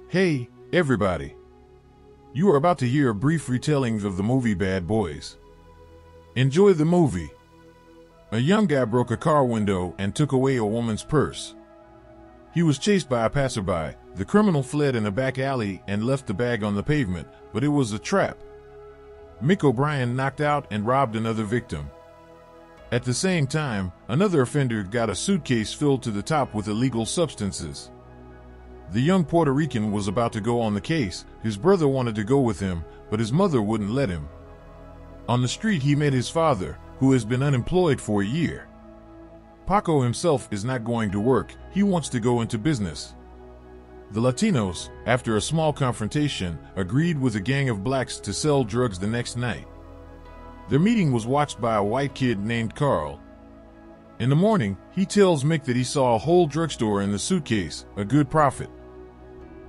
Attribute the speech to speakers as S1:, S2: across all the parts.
S1: Hey, everybody. You are about to hear a brief retelling of the movie Bad Boys. Enjoy the movie. A young guy broke a car window and took away a woman's purse. He was chased by a passerby. The criminal fled in a back alley and left the bag on the pavement, but it was a trap. Mick O'Brien knocked out and robbed another victim. At the same time, another offender got a suitcase filled to the top with illegal substances. The young Puerto Rican was about to go on the case. His brother wanted to go with him, but his mother wouldn't let him. On the street he met his father, who has been unemployed for a year. Paco himself is not going to work. He wants to go into business. The Latinos, after a small confrontation, agreed with a gang of blacks to sell drugs the next night. Their meeting was watched by a white kid named Carl. In the morning, he tells Mick that he saw a whole drugstore in the suitcase, a good profit.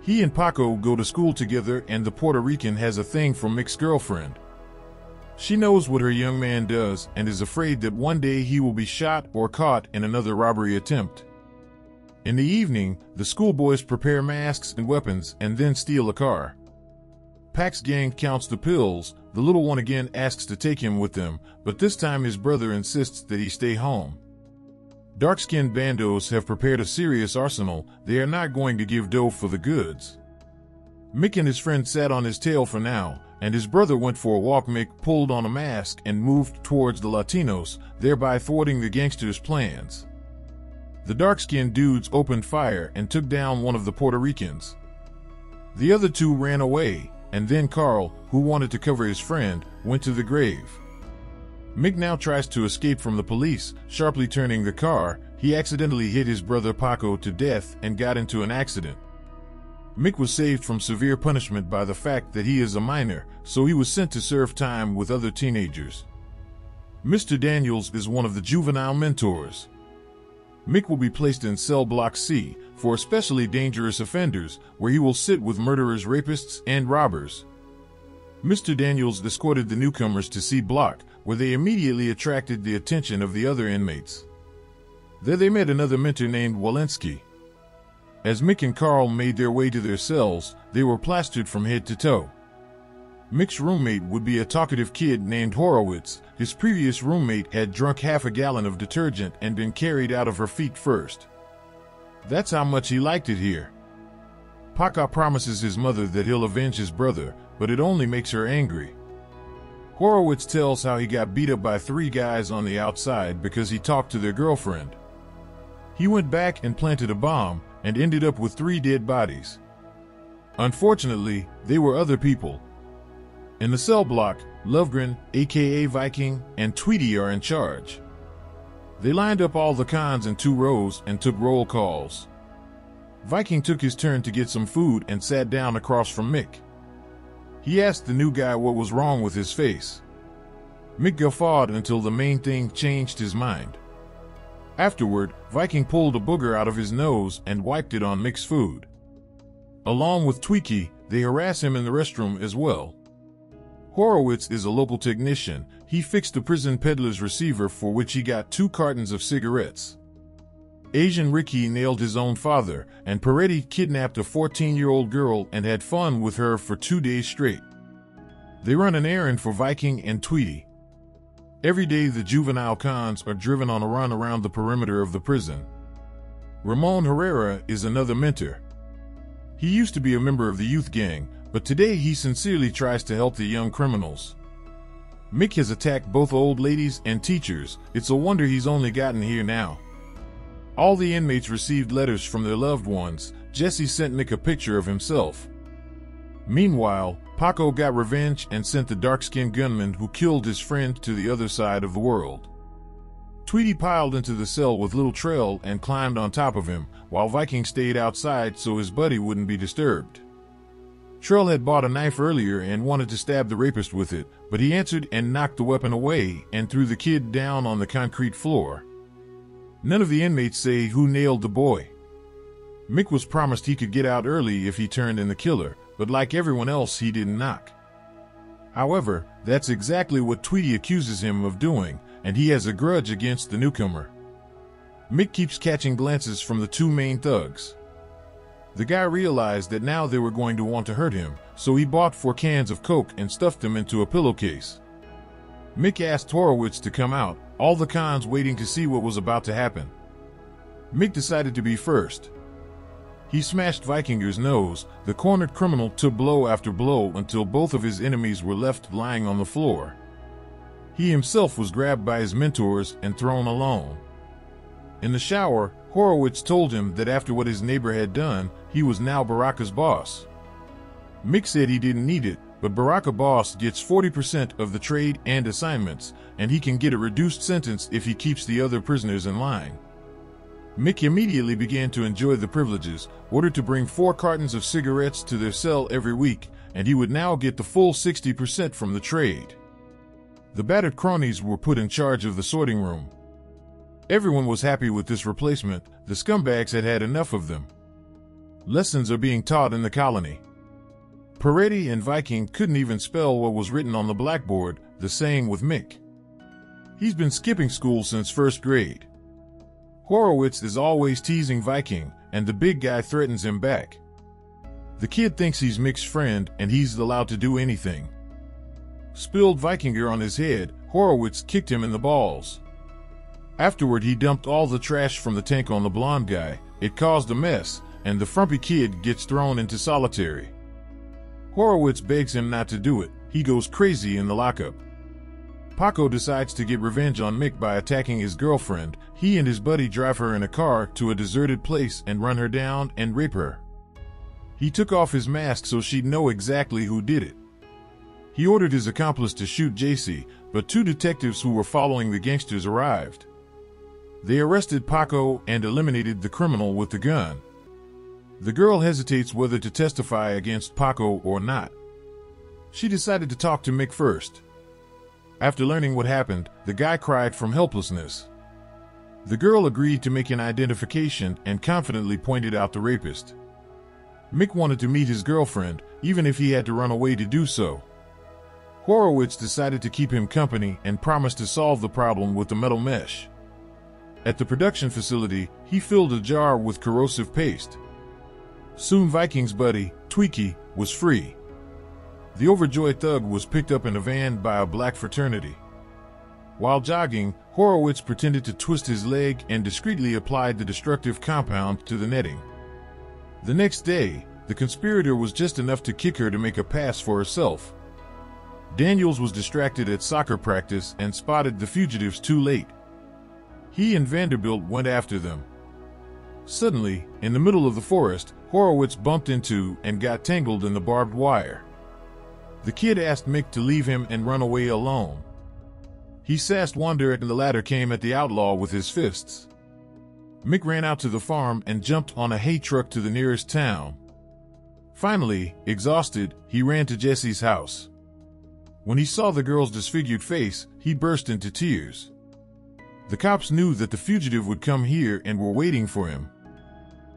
S1: He and Paco go to school together, and the Puerto Rican has a thing for Mick's girlfriend. She knows what her young man does and is afraid that one day he will be shot or caught in another robbery attempt. In the evening, the schoolboys prepare masks and weapons and then steal a car. Pac's gang counts the pills. The little one again asks to take him with them, but this time his brother insists that he stay home. Dark-skinned bandos have prepared a serious arsenal. They are not going to give dough for the goods. Mick and his friend sat on his tail for now, and his brother went for a walk. Mick pulled on a mask and moved towards the Latinos, thereby thwarting the gangsters' plans. The dark-skinned dudes opened fire and took down one of the Puerto Ricans. The other two ran away, and then Carl, who wanted to cover his friend, went to the grave. Mick now tries to escape from the police, sharply turning the car. He accidentally hit his brother Paco to death and got into an accident. Mick was saved from severe punishment by the fact that he is a minor, so he was sent to serve time with other teenagers. Mr. Daniels is one of the juvenile mentors. Mick will be placed in cell block C for especially dangerous offenders, where he will sit with murderers, rapists, and robbers. Mr. Daniels escorted the newcomers to C block, where they immediately attracted the attention of the other inmates. There they met another mentor named Walensky. As Mick and Carl made their way to their cells, they were plastered from head to toe. Mick's roommate would be a talkative kid named Horowitz. His previous roommate had drunk half a gallon of detergent and been carried out of her feet first. That's how much he liked it here. Paco promises his mother that he'll avenge his brother, but it only makes her angry. Horowitz tells how he got beat up by 3 guys on the outside because he talked to their girlfriend. He went back and planted a bomb and ended up with 3 dead bodies. Unfortunately, they were other people. In the cell block, Lovegren, aka Viking, and Twitty are in charge. They lined up all the cons in 2 rows and took roll calls. Viking took his turn to get some food and sat down across from Mick. He asked the new guy what was wrong with his face. Mick guffawed until the main thing changed his mind. Afterward, Viking pulled a booger out of his nose and wiped it on Mick's food. Along with Twitty, they harass him in the restroom as well. Horowitz is a local technician. He fixed the prison peddler's receiver, for which he got 2 cartons of cigarettes. Asian Ricky nailed his own father, and Peretti kidnapped a 14-year-old girl and had fun with her for 2 days straight. They run an errand for Viking and Twitty. Every day the juvenile cons are driven on a run around the perimeter of the prison. Ramon Herrera is another mentor. He used to be a member of the youth gang, but today he sincerely tries to help the young criminals. Mick has attacked both old ladies and teachers. It's a wonder he's only gotten here now. All the inmates received letters from their loved ones. Jesse sent Mick a picture of himself. Meanwhile, Paco got revenge and sent the dark-skinned gunman who killed his friend to the other side of the world. Twitty piled into the cell with little Terrell and climbed on top of him, while Viking stayed outside so his buddy wouldn't be disturbed. Terrell had bought a knife earlier and wanted to stab the rapist with it, but he answered and knocked the weapon away and threw the kid down on the concrete floor. None of the inmates say who nailed the boy. Mick was promised he could get out early if he turned in the killer, but like everyone else, he didn't knock. However, that's exactly what Twitty accuses him of doing, and he has a grudge against the newcomer. Mick keeps catching glances from the 2 main thugs. The guy realized that now they were going to want to hurt him, so he bought 4 cans of Coke and stuffed them into a pillowcase. Mick asked Horowitz to come out, all the cons waiting to see what was about to happen. Mick decided to be first. He smashed Vikinger's nose. The cornered criminal took blow after blow until both of his enemies were left lying on the floor. He himself was grabbed by his mentors and thrown alone. In the shower, Horowitz told him that after what his neighbor had done, he was now Baraka's boss. Mick said he didn't need it, but Baraka boss gets 40% of the trade and assignments, and he can get a reduced sentence if he keeps the other prisoners in line. Mick immediately began to enjoy the privileges, ordered to bring 4 cartons of cigarettes to their cell every week, and he would now get the full 60% from the trade. The battered cronies were put in charge of the sorting room. Everyone was happy with this replacement. The scumbags had had enough of them. Lessons are being taught in the colony. Peretti and Viking couldn't even spell what was written on the blackboard, the same with Mick. He's been skipping school since 1st grade. Horowitz is always teasing Viking, and the big guy threatens him back. The kid thinks he's Mick's friend, and he's allowed to do anything. Spilled Vikinger on his head, Horowitz kicked him in the balls. Afterward, he dumped all the trash from the tank on the blonde guy. It caused a mess, and the frumpy kid gets thrown into solitary. Horowitz begs him not to do it. He goes crazy in the lockup. Paco decides to get revenge on Mick by attacking his girlfriend. He and his buddy drive her in a car to a deserted place and run her down and rape her. He took off his mask so she'd know exactly who did it. He ordered his accomplice to shoot JC, but 2 detectives who were following the gangsters arrived. They arrested Paco and eliminated the criminal with the gun. The girl hesitates whether to testify against Paco or not. She decided to talk to Mick first. After learning what happened, the guy cried from helplessness. The girl agreed to make an identification and confidently pointed out the rapist. Mick wanted to meet his girlfriend, even if he had to run away to do so. Horowitz decided to keep him company and promised to solve the problem with the metal mesh. At the production facility, he filled a jar with corrosive paste. Soon Viking's buddy, Twitty, was free. The overjoyed thug was picked up in a van by a black fraternity. While jogging, Horowitz pretended to twist his leg and discreetly applied the destructive compound to the netting. The next day, the conspirator was just enough to kick her to make a pass for herself. Daniels was distracted at soccer practice and spotted the fugitives too late. He and Vanderbilt went after them. Suddenly, in the middle of the forest, Horowitz bumped into and got tangled in the barbed wire. The kid asked Mick to leave him and run away alone. He sassed Wander and the latter came at the outlaw with his fists. Mick ran out to the farm and jumped on a hay truck to the nearest town. Finally, exhausted, he ran to Jesse's house. When he saw the girl's disfigured face, he burst into tears. The cops knew that the fugitive would come here and were waiting for him.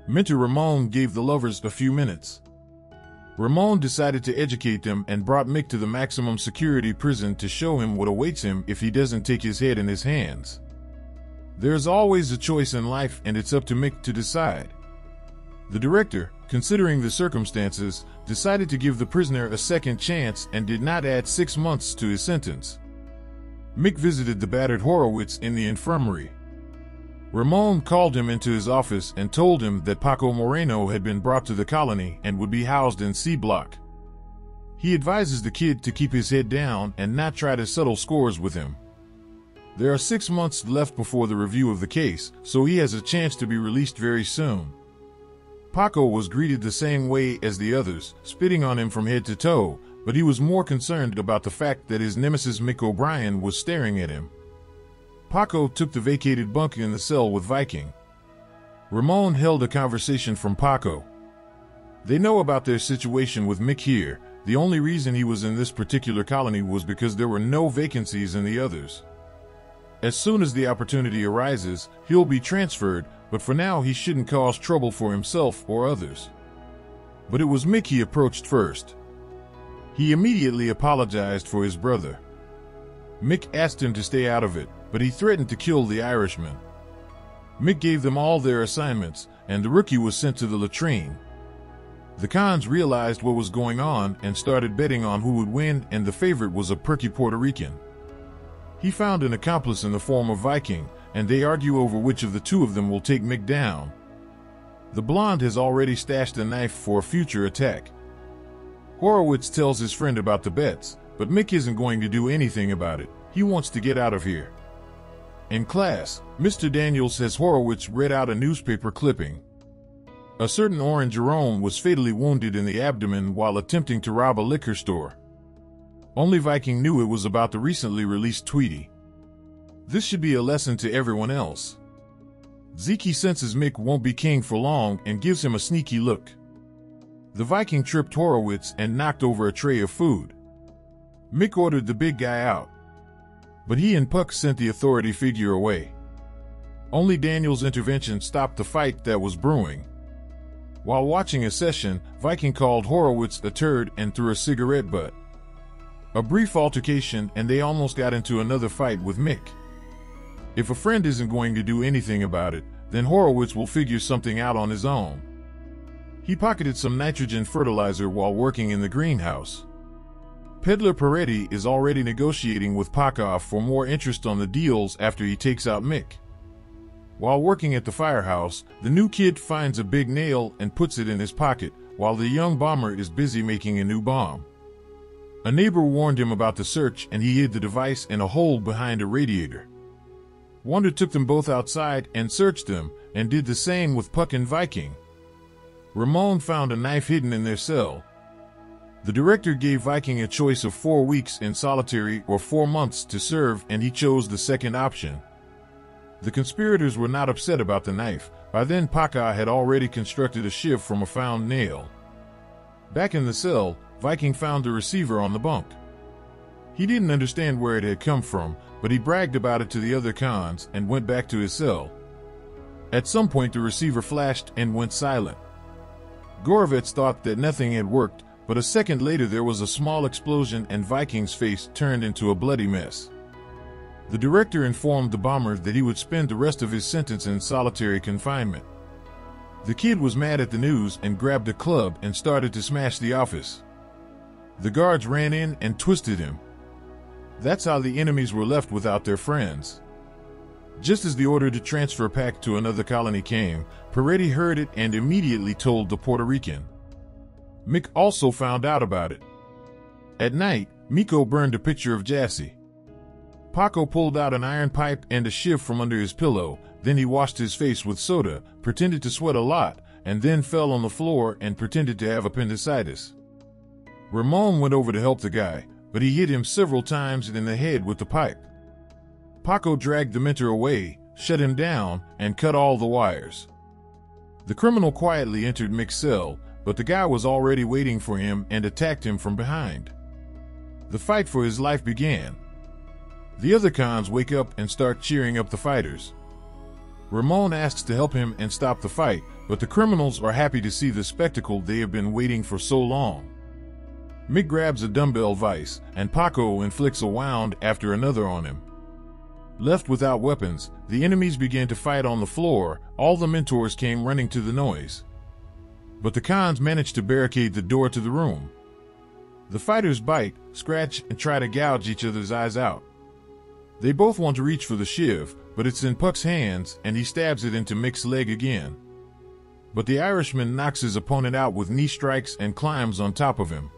S1: Mentor Ramon gave the lovers a few minutes. Ramon decided to educate them and brought Mick to the maximum security prison to show him what awaits him if he doesn't take his head in his hands. There's always a choice in life, and it's up to Mick to decide. The director, considering the circumstances, decided to give the prisoner a second chance and did not add 6 months to his sentence. Mick visited the battered Horowitz in the infirmary. Ramon called him into his office and told him that Paco Moreno had been brought to the colony and would be housed in C Block. He advises the kid to keep his head down and not try to settle scores with him. There are 6 months left before the review of the case, so he has a chance to be released very soon. Paco was greeted the same way as the others, spitting on him from head to toe, but he was more concerned about the fact that his nemesis Mick O'Brien was staring at him. Paco took the vacated bunk in the cell with Viking. Ramon held a conversation from Paco. They know about their situation with Mick here. The only reason he was in this particular colony was because there were no vacancies in the others. As soon as the opportunity arises, he'll be transferred, but for now he shouldn't cause trouble for himself or others. But it was Mick he approached first. He immediately apologized for his brother. Mick asked him to stay out of it, but he threatened to kill the Irishman. Mick gave them all their assignments, and the rookie was sent to the latrine. The cons realized what was going on and started betting on who would win, and the favorite was a perky Puerto Rican. He found an accomplice in the form of Viking, and they argue over which of the two of them will take Mick down. The blonde has already stashed a knife for a future attack. Horowitz tells his friend about the bets, but Mick isn't going to do anything about it. He wants to get out of here. In class, Mr. Daniels says Horowitz read out a newspaper clipping. A certain Orange Jerome was fatally wounded in the abdomen while attempting to rob a liquor store. Only Viking knew it was about the recently released Twitty. This should be a lesson to everyone else. Zeke senses Mick won't be king for long and gives him a sneaky look. The Viking tripped Horowitz and knocked over a tray of food. Mick ordered the big guy out, but he and Puck sent the authority figure away. Only Daniel's intervention stopped the fight that was brewing. While watching a session, Viking called Horowitz a turd and threw a cigarette butt. A brief altercation and they almost got into another fight with Mick. If a friend isn't going to do anything about it, then Horowitz will figure something out on his own. He pocketed some nitrogen fertilizer while working in the greenhouse. Peddler Peretti is already negotiating with Pakov for more interest on the deals after he takes out Mick. While working at the firehouse, the new kid finds a big nail and puts it in his pocket, while the young bomber is busy making a new bomb. A neighbor warned him about the search and he hid the device in a hole behind a radiator. Wonder took them both outside and searched them, and did the same with Puck and Viking. Ramon found a knife hidden in their cell. The director gave Viking a choice of 4 weeks in solitary or 4 months to serve, and he chose the second option. The conspirators were not upset about the knife. By then Paka had already constructed a shiv from a found nail. Back in the cell, Viking found the receiver on the bunk. He didn't understand where it had come from, but he bragged about it to the other cons and went back to his cell. At some point the receiver flashed and went silent. Gorovets thought that nothing had worked, but a second later there was a small explosion and Viking's face turned into a bloody mess. The director informed the bomber that he would spend the rest of his sentence in solitary confinement. The kid was mad at the news and grabbed a club and started to smash the office. The guards ran in and twisted him. That's how the enemies were left without their friends. Just as the order to transfer Pac to another colony came, Peretti heard it and immediately told the Puerto Rican. Mick also found out about it. At night, Miko burned a picture of Jassy. Paco pulled out an iron pipe and a shiv from under his pillow, then he washed his face with soda, pretended to sweat a lot, and then fell on the floor and pretended to have appendicitis. Ramon went over to help the guy, but he hit him several times in the head with the pipe. Paco dragged the mentor away, shut him down, and cut all the wires. The criminal quietly entered Mick's cell, but the guy was already waiting for him and attacked him from behind. The fight for his life began. The other cons wake up and start cheering up the fighters. Ramon asks to help him and stop the fight, but the criminals are happy to see the spectacle they have been waiting for so long. Mick grabs a dumbbell vise, and Paco inflicts a wound after another on him. Left without weapons, the enemies began to fight on the floor. All the mentors came running to the noise. But the cons managed to barricade the door to the room. The fighters bite, scratch, and try to gouge each other's eyes out. They both want to reach for the shiv, but it's in Puck's hands and he stabs it into Mick's leg again. But the Irishman knocks his opponent out with knee strikes and climbs on top of him.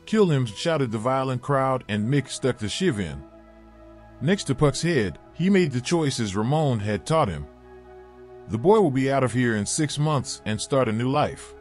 S1: "Kill him," shouted the violent crowd, and Mick stuck the shiv in. Next to Puck's head, he made the choices Ramon had taught him. The boy will be out of here in 6 months and start a new life.